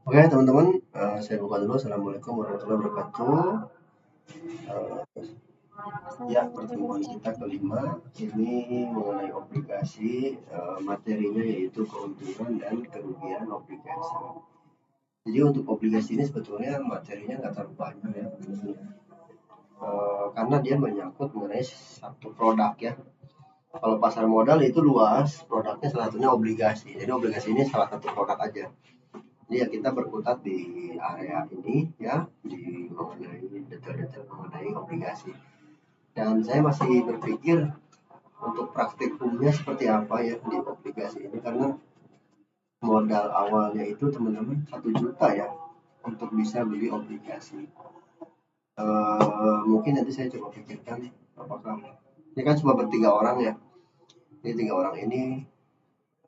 Oke teman-teman, saya buka dulu. Assalamualaikum warahmatullahi wabarakatuh. Eh, ya, pertemuan kita kelima ini mengenai obligasi, materinya yaitu keuntungan dan kerugian obligasi. Jadi untuk obligasi ini sebetulnya materinya nggak terlalu banyak ya, karena dia menyangkut mengenai satu produk ya. Kalau pasar modal itu luas, produknya salah satunya obligasi. Jadi obligasi ini salah satu produk aja. Jadi ya kita berkutat di area ini ya, di mengenai detail-detail mengenai obligasi. Dan saya masih berpikir untuk praktikumnya seperti apa ya di obligasi ini, karena modal awalnya itu teman-teman 1 juta ya untuk bisa beli obligasi. Mungkin nanti saya coba pikirkan apakah ini kan cuma bertiga orang ya. Ini 3 orang ini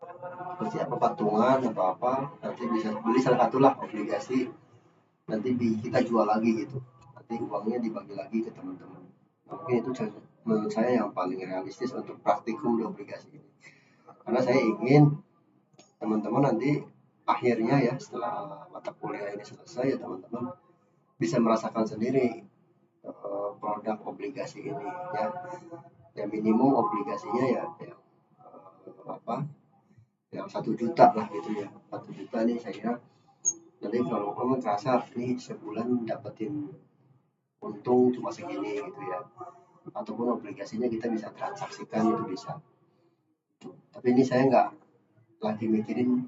seperti apa, patungan atau apa, nanti bisa beli salah satu lah obligasi, nanti kita jual lagi gitu, nanti uangnya dibagi lagi ke teman-teman. Mungkin itu menurut saya yang paling realistis untuk praktikum di obligasi ini, karena saya ingin teman-teman nanti akhirnya ya setelah mata kuliah ini selesai ya teman-teman bisa merasakan sendiri produk obligasi ini ya. Ya minimum obligasinya ya yang apa, yang 1 juta lah gitu ya. 1 juta nih saya kira nanti kalau kamu terasa nih sebulan dapetin untung cuma segini gitu ya, ataupun obligasinya kita bisa transaksikan itu bisa. Tapi ini saya nggak lagi mikirin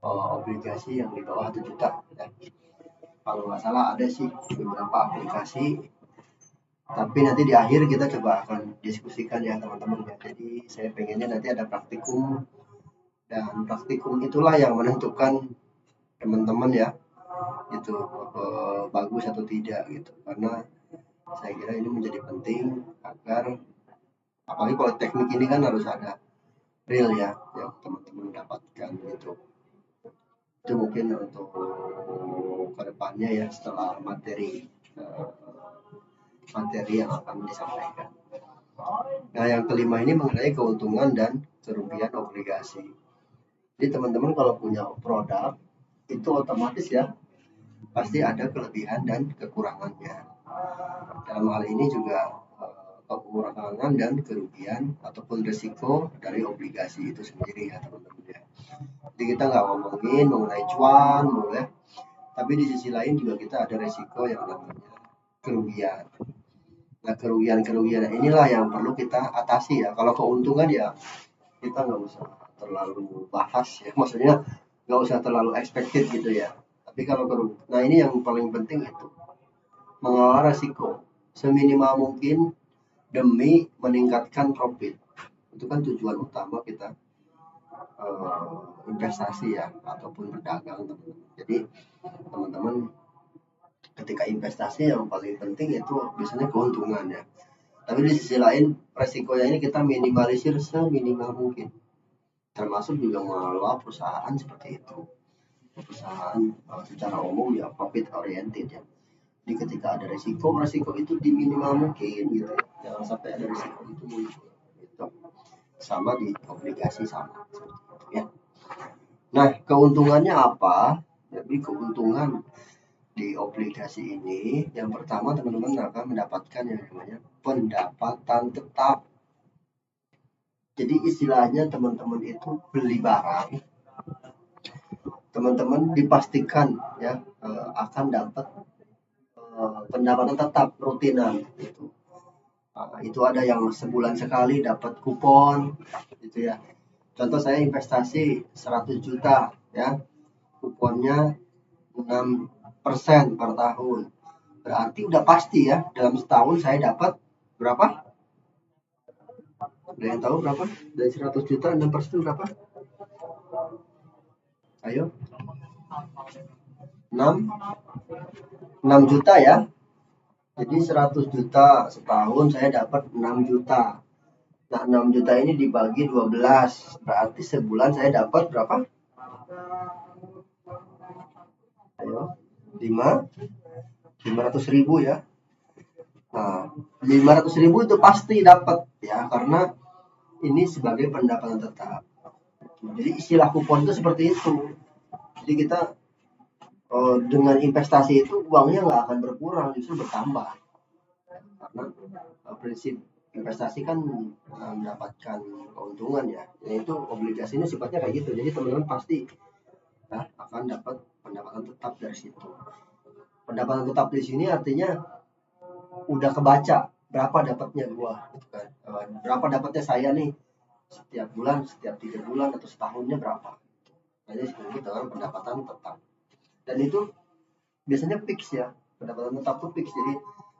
obligasi yang di bawah 1 juta ya. Kalau nggak salah ada sih beberapa aplikasi, tapi nanti di akhir kita coba akan diskusikan ya teman-teman ya. Jadi saya pengennya nanti ada praktikum, dan praktikum itulah yang menentukan teman-teman ya itu bagus atau tidak gitu, karena saya kira ini menjadi penting agar apalagi kalau teknik ini kan harus ada real ya yang teman-teman dapatkan gitu. Itu mungkin untuk kedepannya ya setelah eh, materi yang akan disampaikan. Nah yang kelima ini mengenai keuntungan dan kerugian obligasi. Jadi teman-teman kalau punya produk itu otomatis ya pasti ada kelebihan dan kekurangannya. Dalam hal ini juga kekurangan dan kerugian ataupun risiko dari obligasi itu sendiri ya teman-teman ya. Jadi kita nggak ngomongin mengenai cuan boleh, tapi di sisi lain juga kita ada risiko yang namanya kerugian. Nah kerugian-kerugian inilah yang perlu kita atasi ya. Kalau keuntungan ya kita nggak usah terlalu bahas ya, maksudnya nggak usah terlalu expected gitu ya. Tapi kalau kerugian, nah ini yang paling penting itu mengelola risiko seminimal mungkin demi meningkatkan profit. Itu kan tujuan utama kita investasi ya ataupun berdagang teman-teman. Jadi teman-teman ketika investasi yang paling penting itu biasanya keuntungan ya. Tapi di sisi lain resikonya ini kita minimalisir seminimal mungkin. Termasuk juga mengelola perusahaan seperti itu. Perusahaan secara umum ya profit oriented ya. Jadi ketika ada resiko, resiko itu diminimal mungkin gitu ya. Jangan sampai ada resiko itu muncul. Gitu. Sama di obligasi sama seperti itu ya. Nah, keuntungannya apa? Jadi keuntungan di obligasi ini yang pertama teman-teman akan mendapatkan yang namanya pendapatan tetap. Jadi istilahnya teman-teman itu beli barang, teman-teman dipastikan ya akan dapat pendapatan tetap rutinan gitu. Itu ada yang sebulan sekali dapat kupon gitu ya. Contoh saya investasi 100 juta ya, kuponnya 6% per tahun. Berarti udah pasti ya dalam setahun saya dapat berapa? Ada yang tahu berapa? Dari 100 juta 6% berapa? Ayo. 6 6 juta ya. Jadi 100 juta setahun saya dapat 6 juta. Nah, 6 juta ini dibagi 12. Berarti sebulan saya dapat berapa? Ayo. 500 ribu ya. Nah, 500 ribu itu pasti dapat ya, karena ini sebagai pendapatan tetap. Jadi istilah kupon itu seperti itu. Jadi kita dengan investasi itu uangnya nggak akan berkurang, justru bertambah. Karena prinsip investasi kan mendapatkan keuntungan ya, yaitu obligasi ini sifatnya kayak gitu. Jadi teman-teman pasti akan dapat pendapatan tetap dari situ. Pendapatan tetap di sini artinya udah kebaca berapa dapatnya gua, gitu kan. Berapa dapatnya saya nih setiap bulan, setiap 3 bulan atau setahunnya berapa. Jadi disebut dengan pendapatan tetap. Dan itu biasanya fix ya, pendapatan tetap tuh fix. Jadi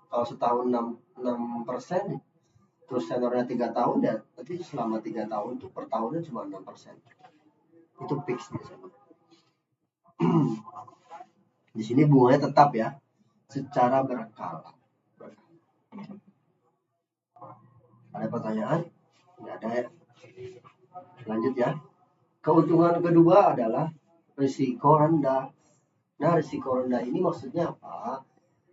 kalau setahun 6% terus senornya 3 tahun ya, nanti selama 3 tahun tuh per tahunnya cuma 6%. Itu fix biasanya. Di sini bunganya tetap ya, secara berkala. Ada pertanyaan? Nggak ada ya. Lanjut ya. Keuntungan kedua adalah risiko rendah. Nah, risiko rendah ini maksudnya apa?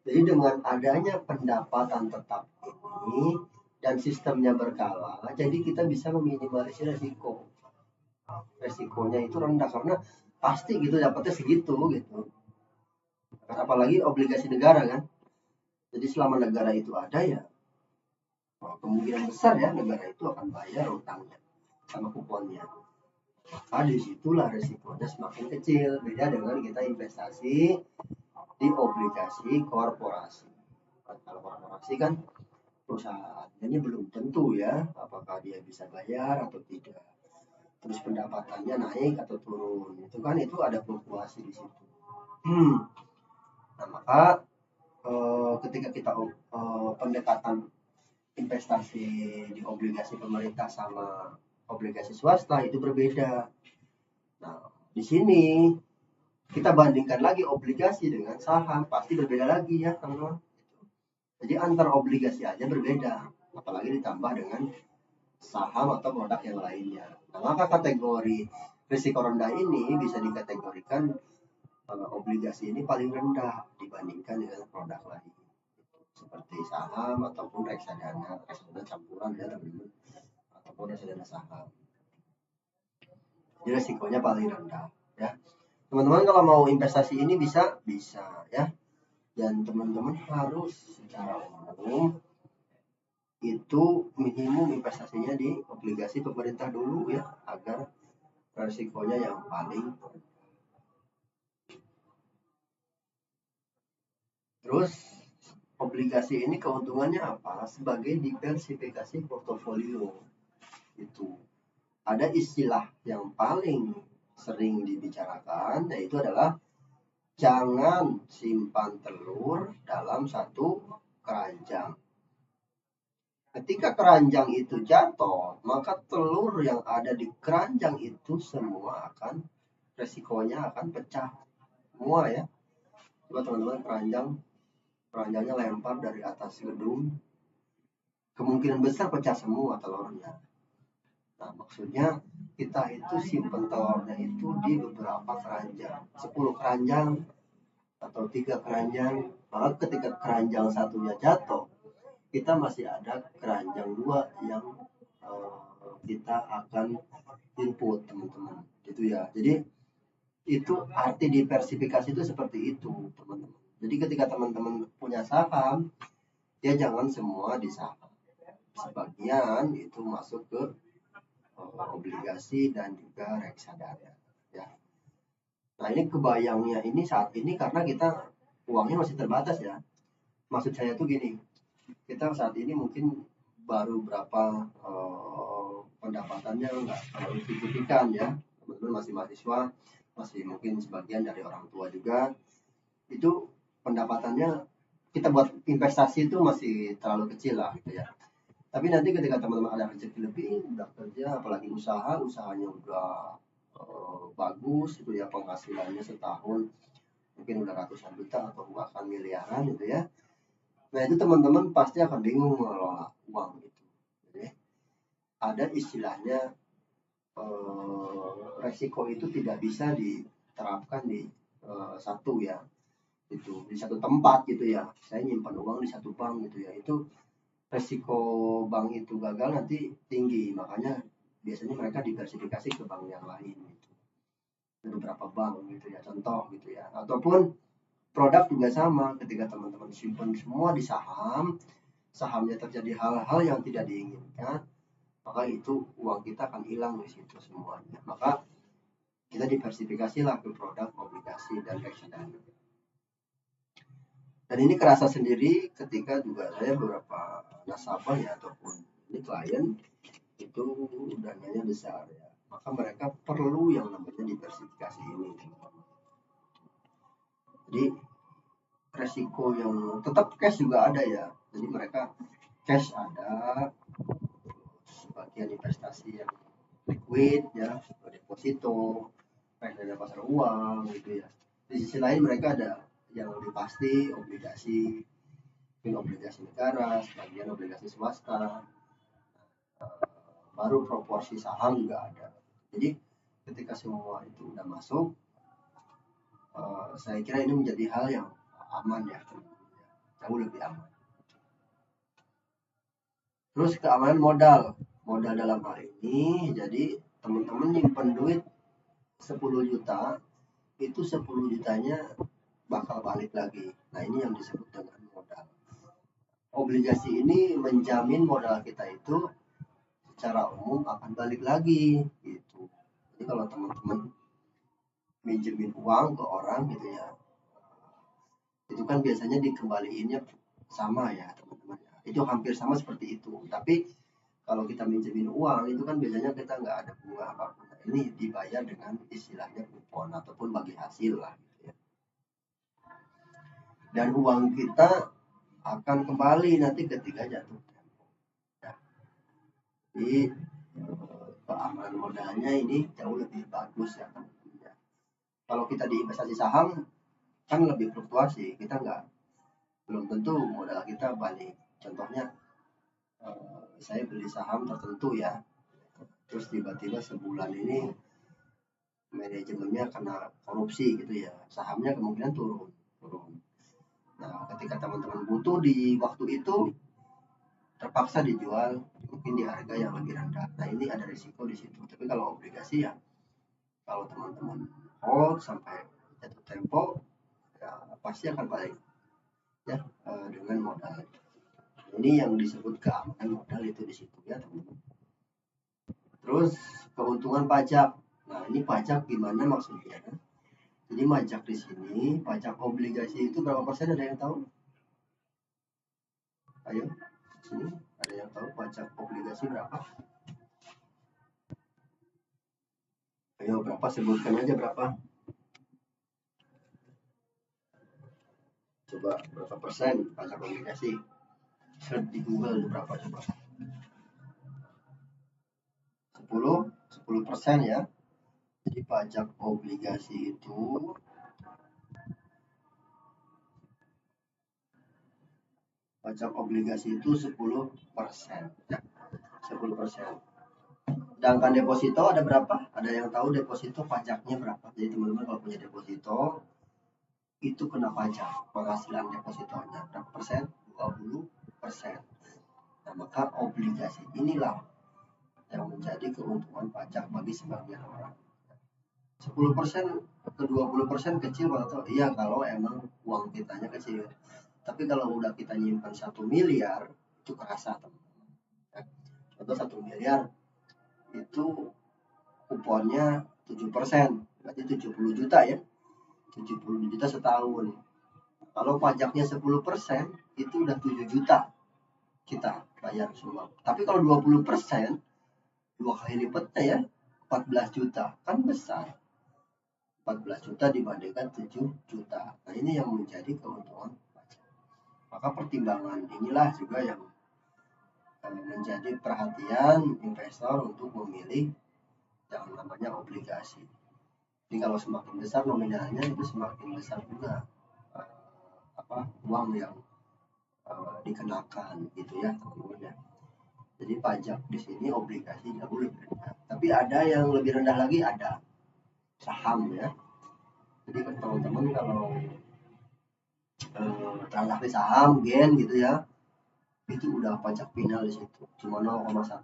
Jadi dengan adanya pendapatan tetap ini dan sistemnya berkala, jadi kita bisa meminimalisir risiko. Resikonya itu rendah karena pasti gitu dapatnya segitu gitu. Apalagi obligasi negara kan. Jadi selama negara itu ada ya, kemungkinan besar ya negara itu akan bayar utangnya sama kuponnya. Maka disitulah resikonya semakin kecil. Beda dengan kita investasi di obligasi korporasi. Kalau korporasi kan perusahaan ini belum tentu ya apakah dia bisa bayar atau tidak. Terus pendapatannya naik atau turun. Itu ada fluktuasi di situ. Nah, maka ketika kita pendekatan investasi di obligasi pemerintah sama obligasi swasta itu berbeda. Nah, di sini kita bandingkan lagi obligasi dengan saham, pasti berbeda lagi ya, teman-teman. Jadi antar obligasi aja berbeda, apalagi ditambah dengan saham atau produk yang lainnya. Nah, maka kategori risiko rendah ini bisa dikategorikan obligasi ini paling rendah dibandingkan dengan produk lain seperti saham ataupun reksadana campuran ya teman-teman, ataupun reksadana saham. Jadi risikonya paling rendah ya. Teman-teman kalau mau investasi ini bisa ya. Dan teman-teman harus secara umum itu minimum investasinya di obligasi pemerintah dulu ya, agar risikonya yang paling. Terus obligasi ini keuntungannya apa? Sebagai diversifikasi portofolio. Itu ada istilah yang paling sering dibicarakan, yaitu adalah jangan simpan telur dalam satu keranjang. Ketika keranjang itu jatuh, maka telur yang ada di keranjang itu semua resikonya akan pecah semua ya. Coba teman-teman keranjangnya lempar dari atas gedung, kemungkinan besar pecah semua telurnya. Nah, maksudnya kita itu simpan telurnya itu di beberapa keranjang, 10 keranjang atau 3 keranjang. Maka ketika keranjang satunya jatuh, kita masih ada keranjang 2 yang kita akan input, teman-teman. Gitu ya. Jadi itu arti diversifikasi itu seperti itu, teman-teman. Jadi ketika teman-teman punya saham, ya jangan semua di saham. Sebagian itu masuk ke obligasi dan juga reksadana ya. Nah, ini kebayangnya ini saat ini karena kita uangnya masih terbatas ya. Maksud saya tuh gini, kita saat ini mungkin baru berapa pendapatannya nggak terlalu signifikan ya. Teman-teman masih mahasiswa, masih mungkin sebagian dari orang tua juga. Itu pendapatannya kita buat investasi itu masih terlalu kecil lah gitu ya. Tapi nanti ketika teman-teman ada rezeki lebih, udah kerja, apalagi usahanya udah bagus itu ya, penghasilannya setahun mungkin udah ratusan juta atau bahkan miliaran gitu ya. Nah, itu teman-teman pasti akan bingung mengelola uang gitu. Jadi ada istilahnya resiko itu tidak bisa diterapkan di satu ya, itu di satu tempat gitu ya. Saya nyimpan uang di satu bank gitu ya, itu resiko bank itu gagal nanti tinggi, makanya biasanya mereka diversifikasi ke bank yang lain gitu. beberapa bank gitu ya, contoh gitu ya. Ataupun produk juga sama, ketika teman-teman simpan semua di saham, sahamnya terjadi hal-hal yang tidak diinginkan, maka itu uang kita akan hilang di situ semuanya. Maka kita diversifikasilah ke produk obligasi dan reksadana. Dan ini kerasa sendiri ketika juga saya beberapa nasabah ya, ataupun ini klien itu dananya besar ya, maka mereka perlu yang namanya diversifikasi ini. Jadi resiko yang tetap cash juga ada ya, jadi mereka cash ada, sebagian investasi yang liquid ya, deposito, reksadana pasar uang gitu ya. Di sisi lain mereka ada yang lebih pasti obligasi, obligasi negara, sebagian obligasi swasta, baru proporsi saham juga ada. Jadi ketika semua itu udah masuk, saya kira ini menjadi hal yang aman ya, jauh lebih aman. Terus keamanan modal dalam hal ini, jadi teman-teman nyimpen duit 10 juta, itu 10 jutanya bakal balik lagi. Nah ini yang disebut dengan modal. Obligasi ini menjamin modal kita itu secara umum akan balik lagi gitu. Jadi kalau teman-teman minjemin uang ke orang gitu ya, itu kan biasanya dikembaliinnya sama ya teman-teman, itu hampir sama seperti itu. Tapi kalau kita minjemin uang itu kan biasanya kita nggak ada bunga apapun, ini dibayar dengan istilahnya kupon ataupun bagi hasil lah gitu ya. Dan uang kita akan kembali nanti ketika jatuh tempo ya. Jadi keamanan modalnya ini jauh lebih bagus ya teman-teman ya. Kalau kita di investasi saham kan lebih fluktuasi, kita nggak, belum tentu modal kita balik. Contohnya saya beli saham tertentu ya, terus tiba-tiba sebulan ini manajemennya kena korupsi gitu ya, sahamnya kemungkinan turun. Nah ketika teman-teman butuh di waktu itu, terpaksa dijual mungkin di harga yang lebih rendah. Nah ini ada risiko di situ. Tapi kalau obligasi ya, kalau teman-teman hold sampai jatuh tempo ya pasti akan balik ya, dengan modal. Ini yang disebut keamanan modal itu di situ ya teman-teman. Terus keuntungan pajak. Nah ini pajak gimana maksudnya? Jadi pajak di sini, pajak obligasi itu berapa persen, ada yang tahu? Ayo, sini ada yang tahu pajak obligasi berapa? Ayo berapa, sebutkan aja berapa. Coba berapa persen pajak obligasi? Search di Google itu berapa coba? 10% ya. Jadi pajak obligasi itu itu 10% ya. 10%. Sedangkan deposito ada berapa? Ada yang tahu deposito pajaknya berapa? Jadi teman-teman kalau punya deposito itu kena pajak penghasilan depositonya berapa persen? 20%. Nah maka obligasi inilah yang menjadi keuntungan pajak bagi sebagian orang. 10% ke 20% kecil atau iya kalau emang uang kitanya kecil. Tapi kalau udah kita nyimpan 1 miliar itu kerasa teman-teman. Contoh 1 miliar itu kuponnya 7%, berarti 70 juta ya. 70 juta setahun. Kalau pajaknya 10% itu udah 7 juta kita bayar semua. Tapi kalau 20%, 2 kali lipatnya ya, 14 juta. Kan besar. 14 juta dibandingkan 7 juta. Nah ini yang menjadi keuntungan pajak. Maka pertimbangan inilah juga yang menjadi perhatian investor untuk memilih yang namanya obligasi. Jadi kalau semakin besar nominalnya itu semakin besar juga uang yang dikenakan gitu ya teman-teman ya. Jadi pajak di sini obligasi jauh lebih rendah. Tapi ada yang lebih rendah lagi, ada saham ya. Jadi teman-teman kalau transaksi saham gen gitu ya, itu udah pajak final di situ cuma 0,1%.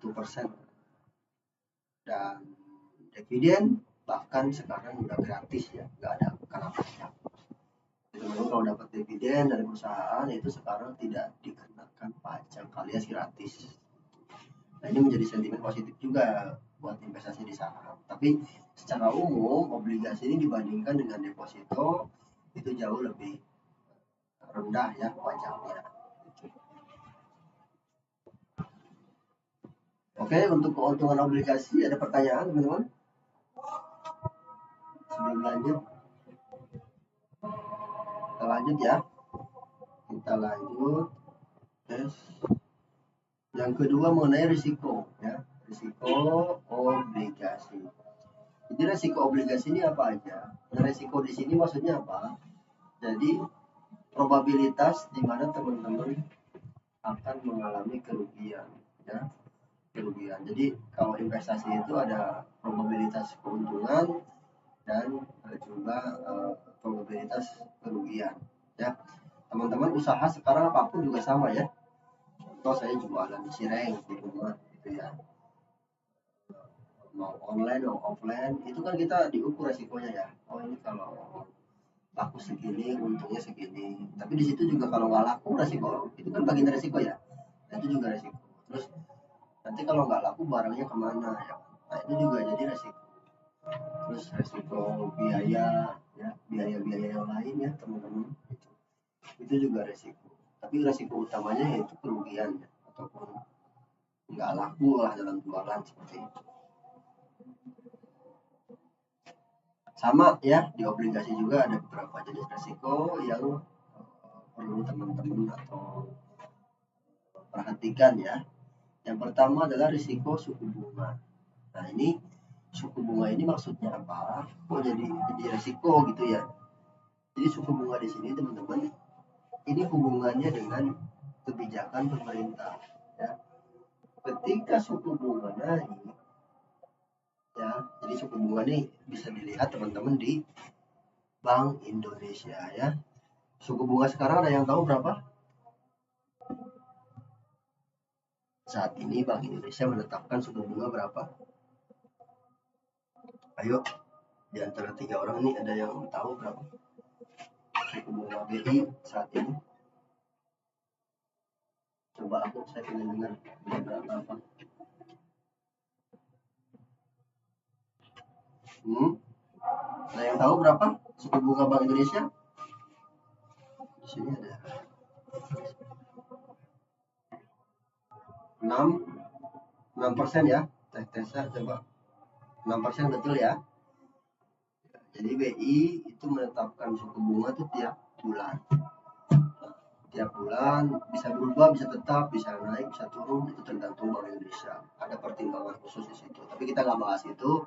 Dan dividen bahkan sekarang udah gratis ya, nggak ada kena pajak. Teman-teman kalau dapat dividen dari perusahaan itu sekarang tidak dikenakan pajak alias gratis. Nah, ini menjadi sentimen positif juga buat investasi di saham. Tapi secara umum obligasi ini dibandingkan dengan deposito itu jauh lebih rendah ya pajaknya. Oke, untuk keuntungan obligasi ada pertanyaan teman-teman? Sebelum lanjut, kita lanjut ya. Kita lanjut. Yes. Yang kedua mengenai risiko ya, risiko obligasi. Jadi risiko obligasi ini apa aja? Nah, risiko di sini maksudnya apa? Jadi probabilitas di mana teman-teman akan mengalami kerugian ya, kerugian. Jadi kalau investasi itu ada probabilitas keuntungan dan juga probabilitas kerugian ya. Teman-teman usaha sekarang apapun juga sama ya. Contoh saya jualan cireng di rumah gitu ya, mau online mau offline itu kan kita diukur resikonya ya. Oh ini kalau laku segini untungnya segini, tapi di situ juga kalau nggak laku resiko itu kan bagian dari resiko ya. Nah, itu juga resiko. Terus nanti kalau nggak laku barangnya kemana ya, nah itu juga jadi resiko. Terus resiko biaya ya, biaya-biaya yang lain ya teman-teman, itu juga resiko. Tapi resiko utamanya yaitu kerugian ya, ataupun nggak laku lah dalam jualan seperti itu. Sama ya, di obligasi juga ada beberapa jenis resiko yang perlu teman-teman atau perhatikan ya. Yang pertama adalah risiko suku bunga. Nah ini suku bunga ini maksudnya apa? Kok jadi resiko gitu ya? Jadi suku bunga di sini teman-teman, ini hubungannya dengan kebijakan pemerintah ya. Ketika suku bunga naik ya, jadi suku bunga ini bisa dilihat teman-teman di Bank Indonesia ya. Suku bunga sekarang ada yang tahu berapa? Saat ini Bank Indonesia menetapkan suku bunga berapa? Ayo, di antara 3 orang ini ada yang tahu berapa suku bunga BI saat ini? Coba saya pengen dengar berapa? Ada yang tahu berapa suku bunga Bank Indonesia? Di sini ada 6% ya. Tesa coba 6% betul ya. Jadi BI itu menetapkan suku bunga itu tiap bulan. Tiap bulan bisa berubah, bisa tetap, bisa naik, bisa turun, itu tergantung Bank Indonesia. Ada pertimbangan khusus di situ. Tapi kita nggak bahas itu.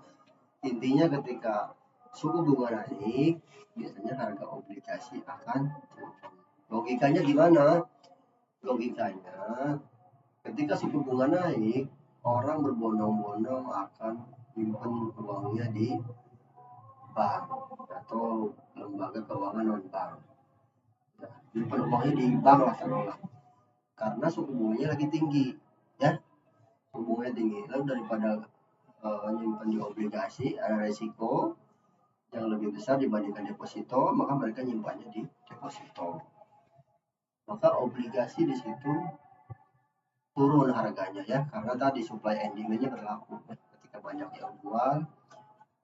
Intinya ketika suku bunga naik, biasanya harga obligasi akan turun. Logikanya gimana? Logikanya ketika suku bunga naik, orang berbondong-bondong akan menyimpan uangnya di bank atau lembaga keuangan non bank. Menyimpan uangnya di bank lah taruhlah. Karena suku bunganya lagi tinggi, ya. Suku bunganya tinggi. Lalu daripada menyimpan di obligasi ada resiko yang lebih besar dibandingkan deposito, maka mereka nyimpannya di deposito. Maka obligasi di situ turun harganya ya, karena tadi supply and demand-nya berlaku. Ketika banyak yang jual,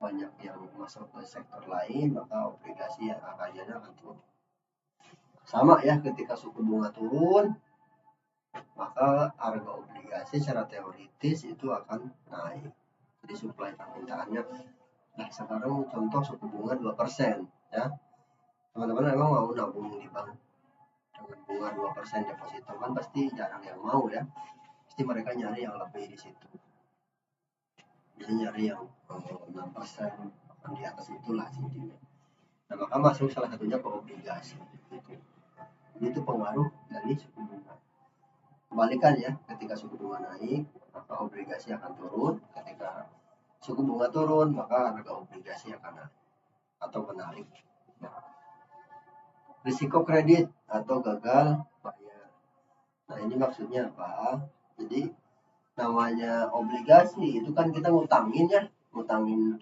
banyak yang masuk ke sektor lain, maka obligasi yang harganya akan turun. Sama ya, ketika suku bunga turun, maka harga obligasi secara teoritis itu akan naik. Jadi supply permintaannya. Nah, sekarang contoh suku bunga 2% ya. Teman-teman memang mau nabung di bank dengan bunga 2% deposito kan pasti jarang yang mau ya. Pasti mereka nyari yang lebih di situ. Bisa nyari yang 6%, bahkan di atas itulah intinya. Nah, maka masuk salah satunya ke obligasi. Itu pengaruh dari suku bunga. Kebalikan ya, ketika suku bunga naik, maka obligasi akan turun. Ketika suku bunga turun, maka harga obligasi akan naik atau menarik. Nah, risiko kredit atau gagal bayar. Nah, ini maksudnya apa? Jadi namanya obligasi itu kan kita ngutangin ya, ngutangin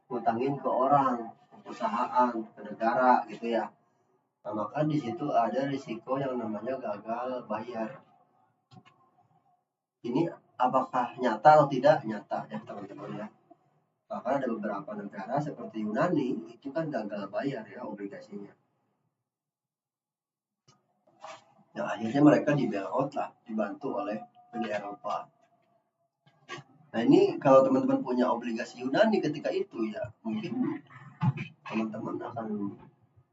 ngutangin ke orang, ke perusahaan, ke negara gitu ya. Nah, maka di situ ada risiko yang namanya gagal bayar. Ini apakah nyata atau tidak? Nyata ya teman-teman ya. Bahkan ada beberapa negara seperti Yunani itu kan gagal bayar ya obligasinya. Nah, akhirnya mereka di bailout lah, dibantu oleh Uni Eropa. Nah, ini kalau teman-teman punya obligasi Yunani ketika itu ya, mungkin teman-teman akan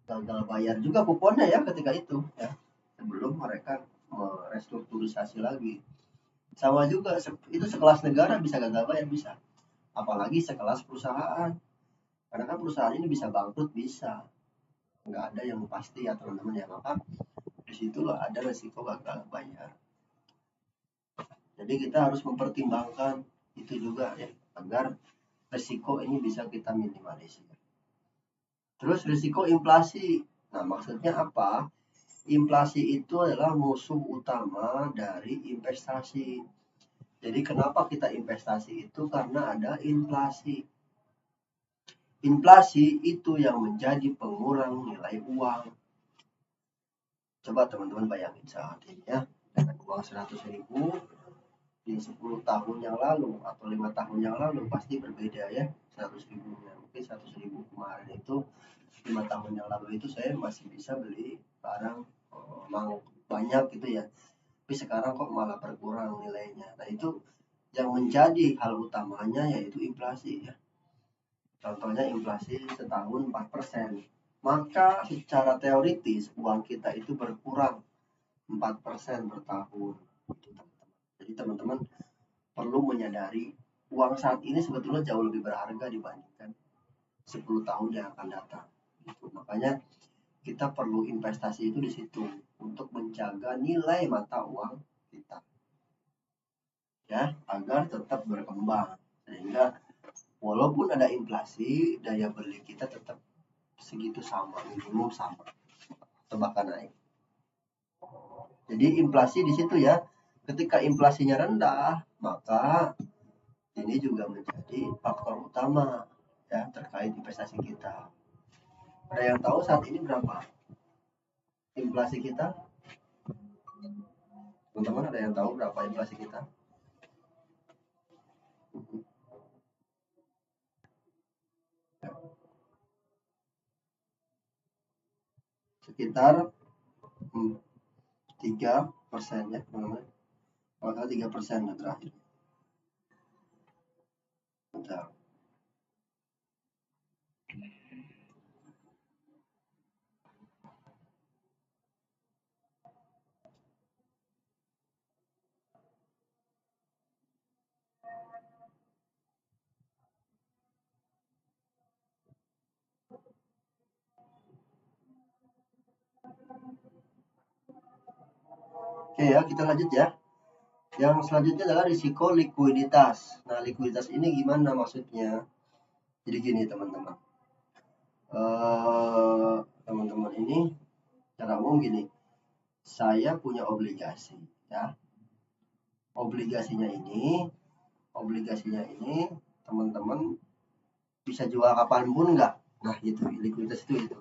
gagal bayar juga kuponnya ya ketika itu ya, sebelum mereka merestrukturisasi lagi. Sama juga itu sekelas negara bisa gagal bayar, bisa. Apalagi sekelas perusahaan. Karena kan perusahaan ini bisa bangkrut, bisa. Nggak ada yang pasti ya teman-teman ya. Maka disitulah ada resiko gagal bayar. Jadi kita harus mempertimbangkan itu juga ya, agar resiko ini bisa kita minimalisir. Terus risiko inflasi. Nah, maksudnya apa? Inflasi itu adalah musuh utama dari investasi. Jadi kenapa kita investasi itu? Karena ada inflasi. Inflasi itu yang menjadi pengurang nilai uang. Coba teman-teman bayangin saat ini ya, dengan uang 100.000 di 10 tahun yang lalu atau 5 tahun yang lalu pasti berbeda ya 100.000 nya. Mungkin 100.000 kemarin itu 5 tahun yang lalu itu saya masih bisa beli barang banyak gitu ya. Tapi sekarang kok malah berkurang nilainya. Nah, itu yang menjadi hal utamanya yaitu inflasi ya. Contohnya inflasi setahun 4%. Maka secara teoritis uang kita itu berkurang 4% per tahun. Jadi teman-teman perlu menyadari uang saat ini sebetulnya jauh lebih berharga dibandingkan 10 tahun yang akan datang. Gitu. Makanya kita perlu investasi itu di situ untuk menjaga nilai mata uang kita. Ya, agar tetap berkembang. Sehingga walaupun ada inflasi, daya beli kita tetap segitu sama, minimum sama, atau bahkan naik. Jadi inflasi di situ ya. Ketika inflasinya rendah, maka ini juga menjadi faktor utama ya terkait investasi kita. Ada yang tahu saat ini berapa inflasi kita? Teman-teman ada yang tahu berapa inflasi kita? Sekitar 3% ya teman-teman. Kalau 3% terakhir. Bentar. Oke ya, kita lanjut ya. Yang selanjutnya adalah risiko likuiditas. Nah, likuiditas ini gimana maksudnya? Jadi gini teman-teman. Teman-teman ini cara umum gini. Saya punya obligasi ya. Obligasinya ini teman-teman bisa jual kapanpun nggak? Nah, itu likuiditas itu.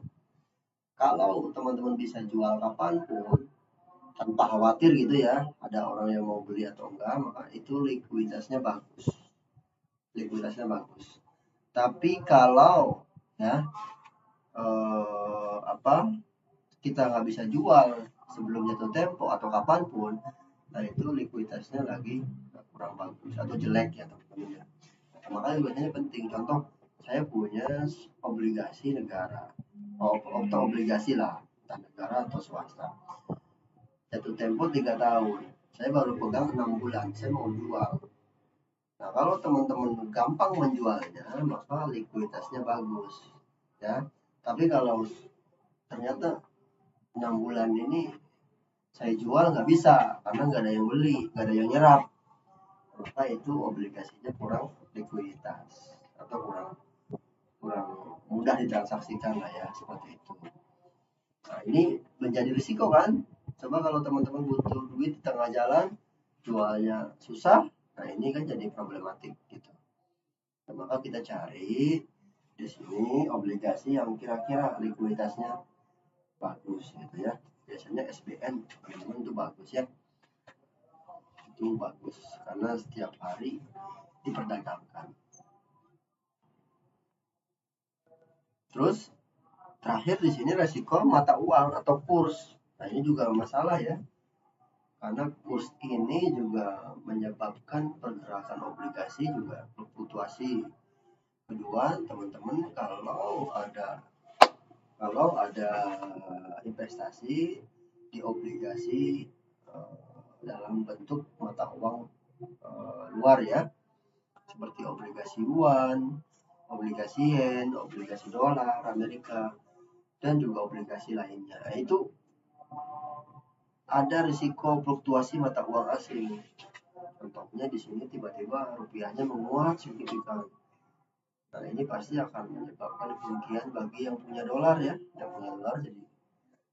Kalau teman-teman bisa jual kapanpun tanpa khawatir gitu ya, ada orang yang mau beli atau enggak, maka itu likuiditasnya bagus. Tapi kalau ya kita nggak bisa jual sebelum jatuh tempo atau kapanpun, nah itu likuiditasnya lagi kurang bagus atau jelek ya teman-teman ya. Makanya biasanya penting. Contoh, saya punya obligasi negara, atau obligasi lah, entah negara atau swasta. Jatuh tempo 3 tahun, saya baru pegang 6 bulan, saya mau jual. Nah, kalau teman-teman gampang menjualnya, maka likuiditasnya bagus, ya. Tapi kalau ternyata 6 bulan ini saya jual nggak bisa karena nggak ada yang beli, nggak ada yang nyerap, maka itu obligasinya kurang likuiditas atau kurang mudah ditransaksikan lah ya, seperti itu. Nah, ini menjadi risiko kan. Coba kalau teman-teman butuh duit di tengah jalan, jualnya susah, nah ini kan jadi problematik gitu. Nah, maka kita cari Di sini obligasi yang kira-kira likuiditasnya bagus gitu ya. Biasanya SBN teman-teman itu bagus ya. Itu bagus karena setiap hari diperdagangkan. Terus terakhir di sini resiko mata uang atau kurs. Nah, ini juga masalah ya. Karena kurs ini juga menyebabkan pergerakan obligasi juga fluktuasi. Kedua, teman-teman kalau ada investasi di obligasi dalam bentuk mata uang luar ya, seperti obligasi yuan, obligasi yen, obligasi dolar Amerika, dan juga obligasi lainnya. Nah, itu ada risiko fluktuasi mata uang asing. Contohnya di sini tiba-tiba rupiahnya menguat signifikan. Nah, ini pasti akan menyebabkan kerugian bagi yang punya dolar ya. Yang punya dolar jadi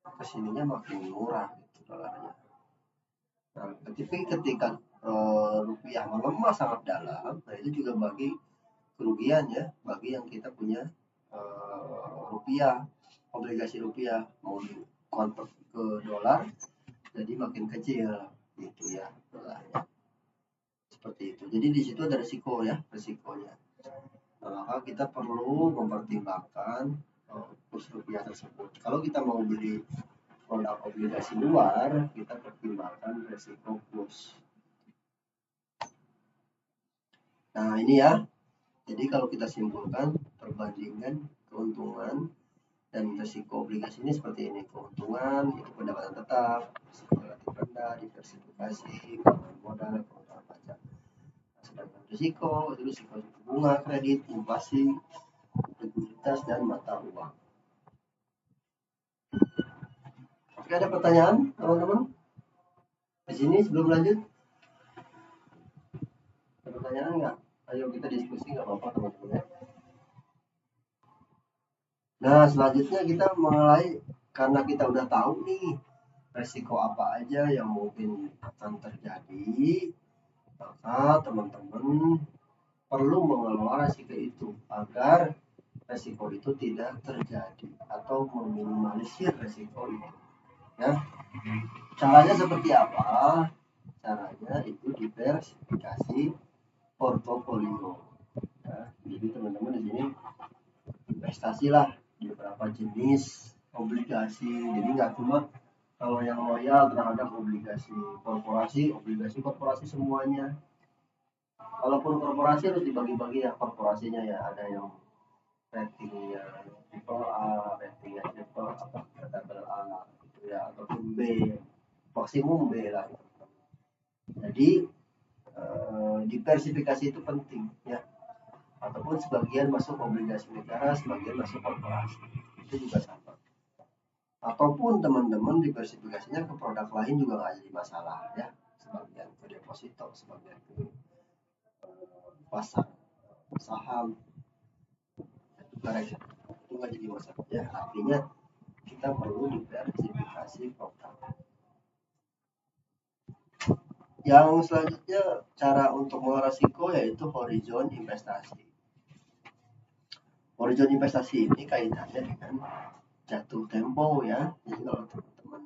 kesininya makin murah gitu dolarnya. Nah, ketika rupiah melemah sangat dalam, nah itu juga bagi kerugian ya, bagi yang kita punya rupiah, obligasi rupiah mau dikonvert ke dolar, jadi makin kecil gitu ya dolarnya. Seperti itu. Jadi di situ ada risiko ya, risikonya. Nah, maka kita perlu mempertimbangkan kurs rupiah tersebut. Kalau kita mau beli produk obligasi luar, kita pertimbangkan risiko kurs. Nah, ini ya. Jadi kalau kita simpulkan perbandingan keuntungan dan risiko obligasi ini seperti ini. Keuntungan itu pendapatan tetap, risiko relatif rendah, diversifikasi, keuntungan modal, keuntungan pajak. Sedangkan risiko itu risiko bunga, kredit, inflasi, likuiditas, dan mata uang. Oke, ada pertanyaan teman-teman? Di sini sebelum lanjut? Ada pertanyaan nggak? Ayo kita diskusi, nggak apa-apa teman-teman ya. Nah, selanjutnya kita mulai karena kita udah tahu nih resiko apa aja yang mungkin akan terjadi, maka teman-teman perlu mengelola resiko itu agar resiko itu tidak terjadi atau meminimalisir resiko itu. Ya, caranya seperti apa? Caranya itu diversifikasi portofolio. Ya, jadi teman-teman di sini investasi lah di beberapa jenis obligasi. Jadi nggak cuma kalau yang loyal terhadap obligasi korporasi semuanya. Kalaupun korporasi harus dibagi-bagi ya korporasinya ya, ada yang ratingnya triple A, ratingnya triple apa double A gitu ya, ataupun B, maksimum B lah. Jadi diversifikasi itu penting ya, ataupun sebagian masuk obligasi negara, sebagian masuk korporasi, itu juga sama. Ataupun teman-teman diversifikasinya ke produk lain juga nggak jadi masalah ya, sebagian ke deposito, sebagian ke pasar saham, itu nggak jadi masalah ya. Artinya kita perlu diversifikasi produk. Yang selanjutnya cara untuk mengelola risiko yaitu horizon investasi. Horizon investasi ini kaitannya dengan jatuh tempo ya. Jadi kalau teman-teman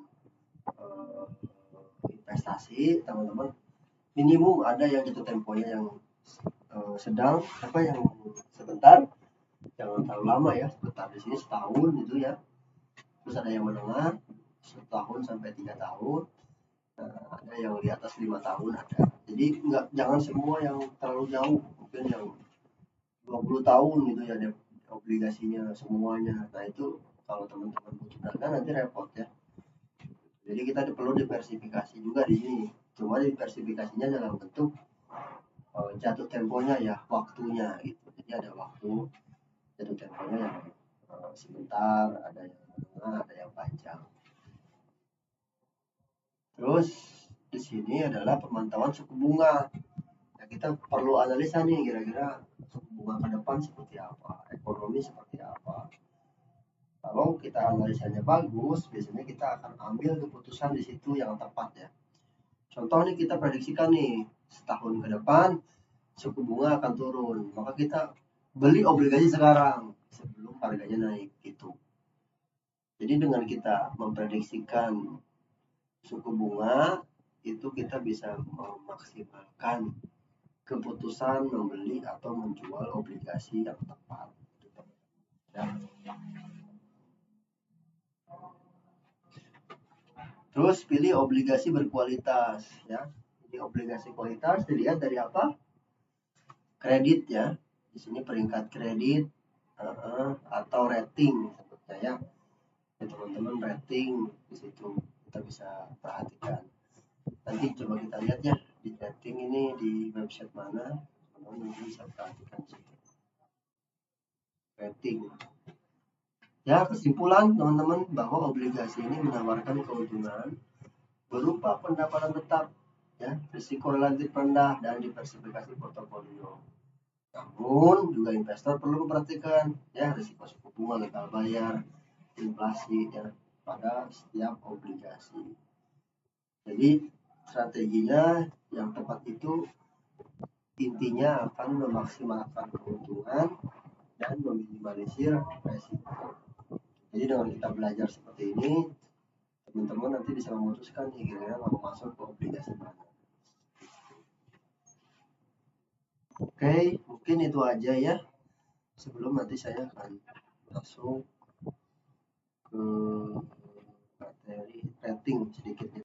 investasi, teman-teman minimum ada yang jatuh temponya yang sedang, apa yang sebentar, jangan terlalu lama ya, sebentar di sini setahun gitu ya. Terus ada yang menengah setahun sampai 3 tahun, ada yang di atas 5 tahun ada. Jadi jangan semua yang terlalu jauh, mungkin yang 20 tahun gitu ya obligasinya semuanya. Nah itu kalau teman-teman butuh dana nanti repot ya. Jadi kita perlu diversifikasi juga di sini. Cuma diversifikasinya dalam bentuk jatuh temponya ya, waktunya gitu. Jadi ada waktu jatuh temponya yang sebentar, ada yang menengah, ada yang panjang. Terus di sini adalah pemantauan suku bunga. Ya, kita perlu analisa nih kira-kira suku bunga ke depan seperti apa, ekonomi seperti apa. Kalau kita analisanya bagus, biasanya kita akan ambil keputusan di situ yang tepat ya. Contoh nih kita prediksikan nih setahun ke depan suku bunga akan turun, maka kita beli obligasi sekarang. sebelum harganya naik gitu. Jadi dengan kita memprediksikan suku bunga itu kita bisa memaksimalkan keputusan membeli atau menjual obligasi yang tepat. Ya. Terus pilih obligasi berkualitas ya. Jadi obligasi kualitas dilihat dari apa? Kredit ya. Di sini peringkat kredit atau rating sebutnya ya. Teman-teman rating di situ kita bisa perhatikan. Nanti coba kita lihat ya di rating ini di website mana, teman-teman nanti bisa perhatikan di situ. Rating. Ya, kesimpulan teman-teman bahwa obligasi ini menawarkan keuntungan berupa pendapatan tetap, ya, risiko relatif rendah dan diversifikasi portofolio. Namun juga investor perlu memperhatikan ya risiko suku bunga, gagal bayar, inflasi ya pada setiap obligasi. Jadi strateginya yang tepat itu intinya akan memaksimalkan keuntungan dan meminimalisir resiko. Jadi dengan kita belajar seperti ini, teman-teman nanti bisa memutuskan kira-kira mau masuk ke obligasi mana. Oke, mungkin itu aja ya. Sebelum nanti saya akan masuk ke materi rating sedikit.